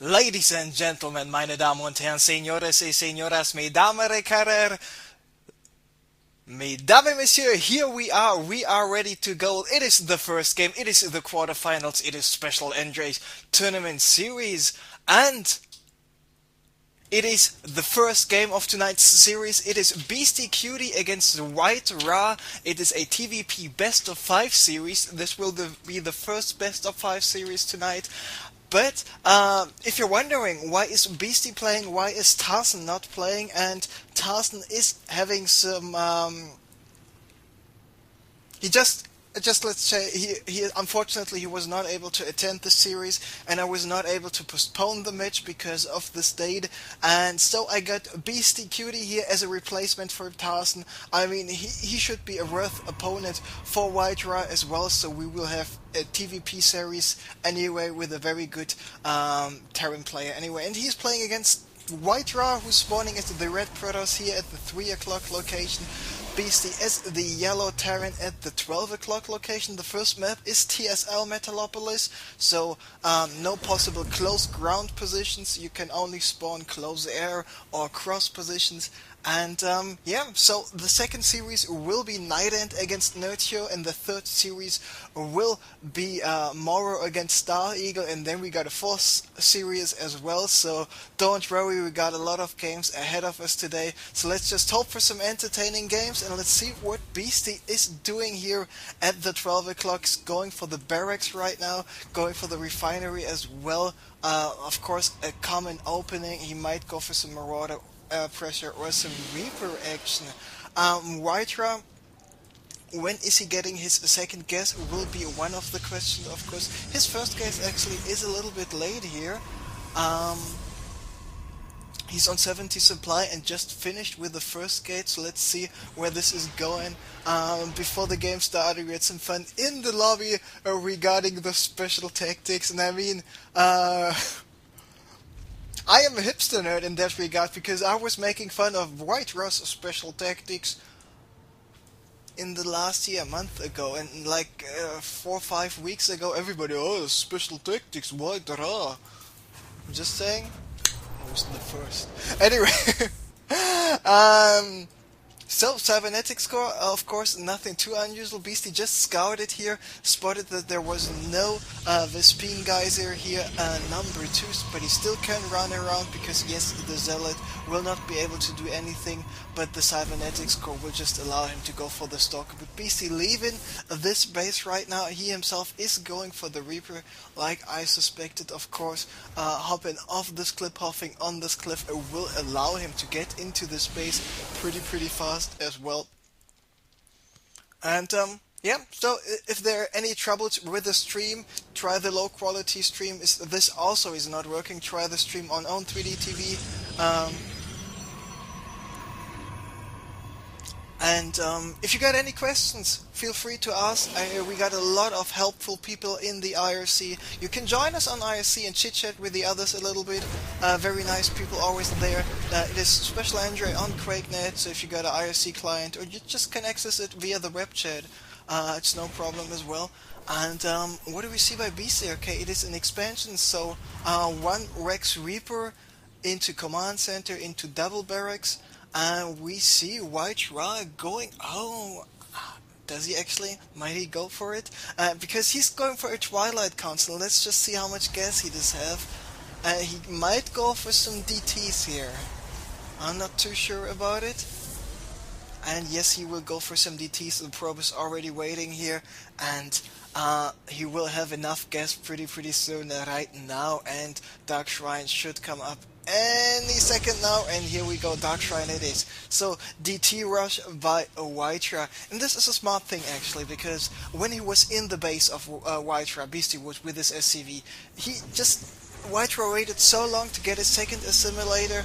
Ladies and gentlemen, meine Damen und Herren, señores y señoras, mesdames et carrères, mesdames et messieurs, here we are. We are ready to go. It is the first game. It is the quarterfinals. It is Special Andre's tournament series. And it is the first game of tonight's series. It is Beastyqt against WhiteRa. It is a TVP best of 5 series. This will be the first best of 5 series tonight. But if you're wondering why is Beastie playing, why is Tarzan not playing, and Tarzan is having some he just let's say he unfortunately he was not able to attend the series, and I was not able to postpone the match because of this date, and so I got Beastyqt here as a replacement for Tarzan. I mean, he should be a worth opponent for WhiteRa as well, so we will have a TVP series anyway with a very good Terran player anyway, and he's playing against WhiteRa, who's spawning at the Red Protoss here at the 3 o'clock location. Beastie as the yellow Terran at the 12 o'clock location. The first map is TSL Metalopolis, so no possible close ground positions. You can only spawn close air or cross positions. And yeah, so the second series will be Night End against Nurtio, and the third series will be Moro against Star Eagle, and then we got a fourth series as well. So don't worry, we got a lot of games ahead of us today. So let's just hope for some entertaining games, and let's see what Beastie is doing here at the 12 o'clock. Going for the barracks right now, going for the refinery as well. Of course, a common opening. He might go for some Marauder pressure or some Reaper action. WhiteRa, when is he getting his second guess will be one of the questions, of course. His first guess actually is a little bit late here. He's on 70 supply and just finished with the first gate, so let's see where this is going. Before the game started, we had some fun in the lobby regarding the special tactics, and I mean, I am a hipster nerd in that regard, because I was making fun of WhiteRa's special tactics in the last year, a month ago, and like 4 or 5 weeks ago, everybody, oh, special tactics, WhiteRa. I'm just saying, I was the first. Anyway, so, cybernetic score, of course, nothing too unusual. Beastie just scouted here, spotted that there was no Vespine geyser here, number 2, but he still can run around because, yes, the Zealot will not be able to do anything, but the cybernetic score will just allow him to go for the Stalker. But Beastie leaving this base right now, he himself is going for the Reaper, like I suspected, of course. Hopping off this cliff, hopping on this cliff will allow him to get into this base pretty fast as well. And yeah, so if there are any troubles with the stream, try the low quality stream. This also is not working, try the stream on own 3D TV. And if you got any questions, feel free to ask. We got a lot of helpful people in the IRC. You can join us on IRC and chit-chat with the others a little bit. Very nice people always there. It is Special Andre on QuakeNet, so if you got an IRC client, or you just can access it via the web chat, it's no problem as well. And what do we see by Beastie? Okay, it is an expansion, so 1 Rex Reaper into Command Center, into double barracks. And we see WhiteRa going, oh, does he actually? Might he go for it? Because he's going for a Twilight Council. Let's just see how much gas he does have. He might go for some DTs here. I'm not too sure about it. And yes, he will go for some DTs. The probe is already waiting here. And he will have enough gas pretty soon right now. And Dark Shrine should come up any second now, and here we go, Dark Shrine it is. So DT rush by WhiteRa, and this is a smart thing actually, because when he was in the base of WhiteRa, Beastie was with his SCV, WhiteRa waited so long to get his second assimilator.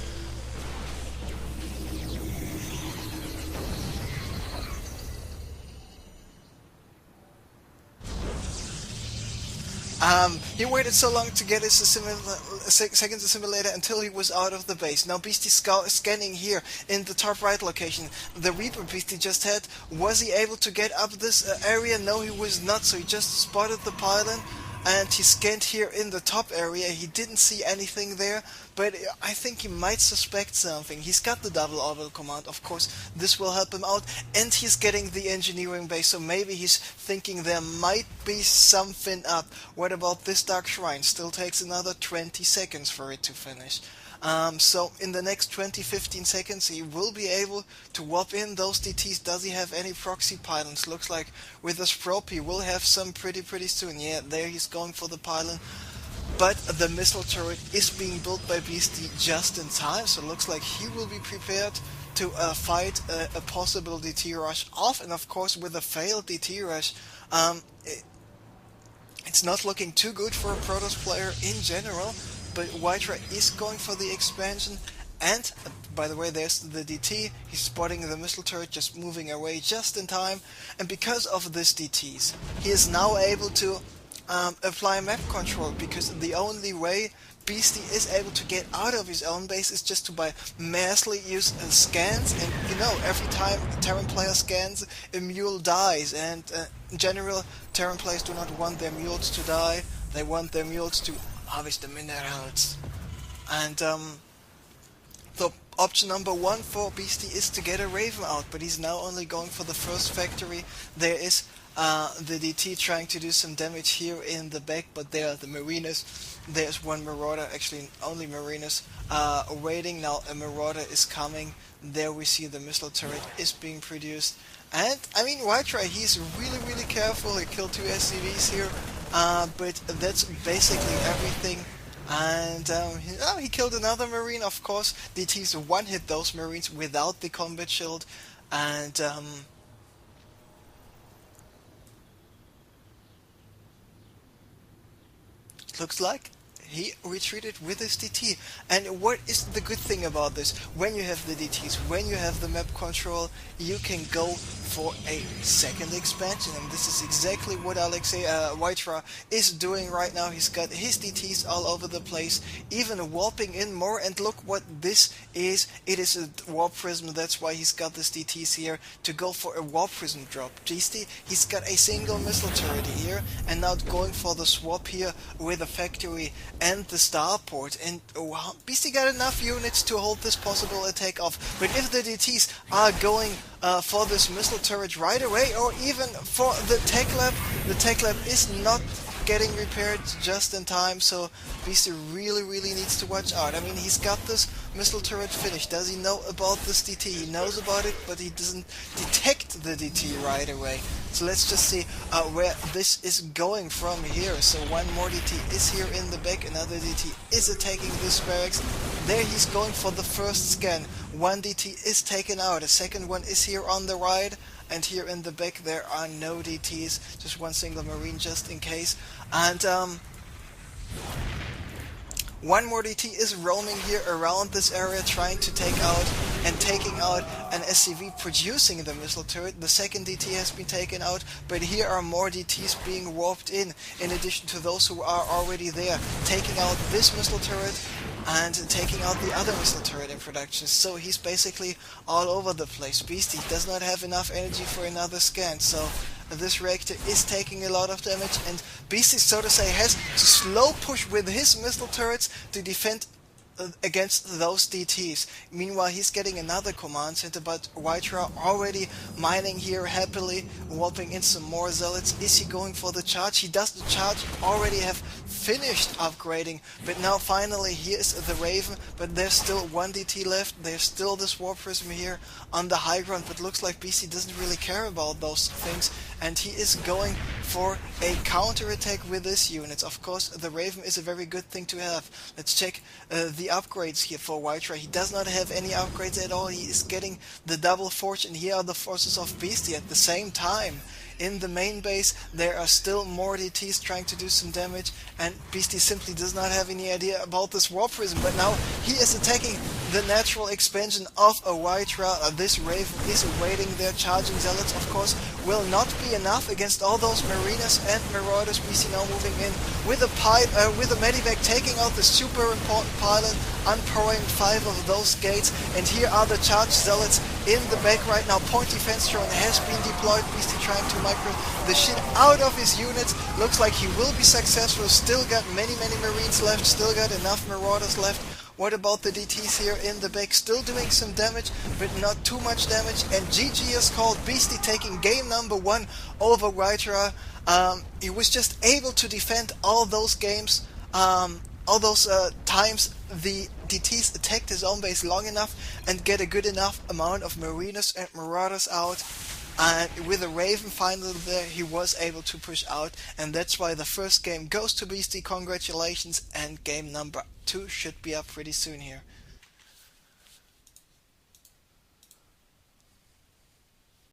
He waited so long to get his second assimilator until he was out of the base. Now Beastie scanning here in the top right location. The Reaper Beastie just had, was he able to get up this area? No, he was not, so he just spotted the pylon. and he scanned here in the top area. He didn't see anything there, but I think he might suspect something. He's got the double orbital command, of course, this will help him out, and he's getting the engineering base, so maybe he's thinking there might be something up. What about this Dark Shrine? Still takes another 20 seconds for it to finish. So in the next 20-15 seconds he will be able to warp in those DTs. Does he have any proxy pylons? Looks like with this probe he will have some pretty soon. Yeah, there he's going for the pylon. But the missile turret is being built by Beasty just in time, so it looks like he will be prepared to fight a possible DT rush off. And of course with a failed DT rush, it's not looking too good for a Protoss player in general. But WhiteRa is going for the expansion, and by the way, there's the DT. He's spotting the missile turret just moving away just in time, and because of this DTs he is now able to apply map control, because the only way Beasty is able to get out of his own base is just to by massively use scans, and you know, every time a Terran player scans, a mule dies, and in general Terran players do not want their mules to die, they want their mules to harvest the minerals. And so option number one for Beasty is to get a Raven out, but he's now only going for the first factory. There is the DT trying to do some damage here in the back, but there are the Mariners. There's one Marauder, actually only Mariners waiting. Now a Marauder is coming. There we see the missile turret is being produced. And I mean, WhiteRa, he's really careful. He killed 2 SCVs here. But that's basically everything, and he killed another Marine, of course. DTs one-hit those Marines without the combat shield, and looks like he retreated with his DT. And what is the good thing about this? When you have the DTs, when you have the map control, you can go for a second expansion, and this is exactly what WhiteRa is doing right now. He's got his DTs all over the place, even warping in more, and look what this is. It is a warp prism, that's why he's got this DTs here, to go for a warp prism drop. Beasty, he's got a single missile turret here, and now going for the swap here with a factory and the starport, and Beasty got enough units to hold this possible attack off. But if the DTs are going for this missile turret right away, or even for the tech lab is not getting repaired just in time, so Beasty really needs to watch out. I mean, he's got this missile turret finished. Does he know about this DT? He knows about it, but he doesn't detect the DT right away. So let's just see where this is going from here. So one more DT is here in the back, another DT is attacking this barracks. There he's going for the first scan. One DT is taken out, a second one is here on the right, and here in the back there are no DTs, just one single Marine just in case. And one more DT is roaming here around this area, trying to take out and taking out an SCV producing the missile turret. The second DT has been taken out, but here are more DTs being warped in addition to those who are already there, taking out this missile turret and taking out the other missile turret in production. So he's basically all over the place. Beasty does not have enough energy for another scan, so this reactor is taking a lot of damage, and Beasty, so to say, has to slow push with his missile turrets to defend against those DTs. Meanwhile, he's getting another command center, but WhiteRa already mining here happily, warping in some more zealots. Is he going for the charge? He does the charge, already have finished upgrading, but now finally here's the Raven, but there's still one DT left. There's still this warp prism here on the high ground, but looks like BC doesn't really care about those things, and he is going for a counterattack with his units. Of course, the Raven is a very good thing to have. Let's check the upgrades here for WhiteRa. He does not have any upgrades at all. He is getting the double forge, and here are the forces of Beasty at the same time. In the main base, there are still more DTs trying to do some damage, and Beasty simply does not have any idea about this warp prism, but now he is attacking the natural expansion of a WhiteRa. This Raven is awaiting their charging zealots, of course, will not be enough against all those Marinas and Marauders. BC now moving in with a medivac, taking out the super important pilot, unpowering 5 of those gates, and here are the charge zealots in the back right now. Point defense drone has been deployed. Beasty trying to micro the shit out of his units. Looks like he will be successful. Still got many Marines left, still got enough Marauders left. What about the DTs here in the back? Still doing some damage, but not too much damage. And GG is called. Beasty taking game number 1 over WhiteRa. He was just able to defend all those games, all those times the DTs attacked his own base long enough and get a good enough amount of Marinas and Marauders out. And with a Raven finally there, he was able to push out, and that's why the first game goes to Beasty. Congratulations, and game number 2 should be up pretty soon here.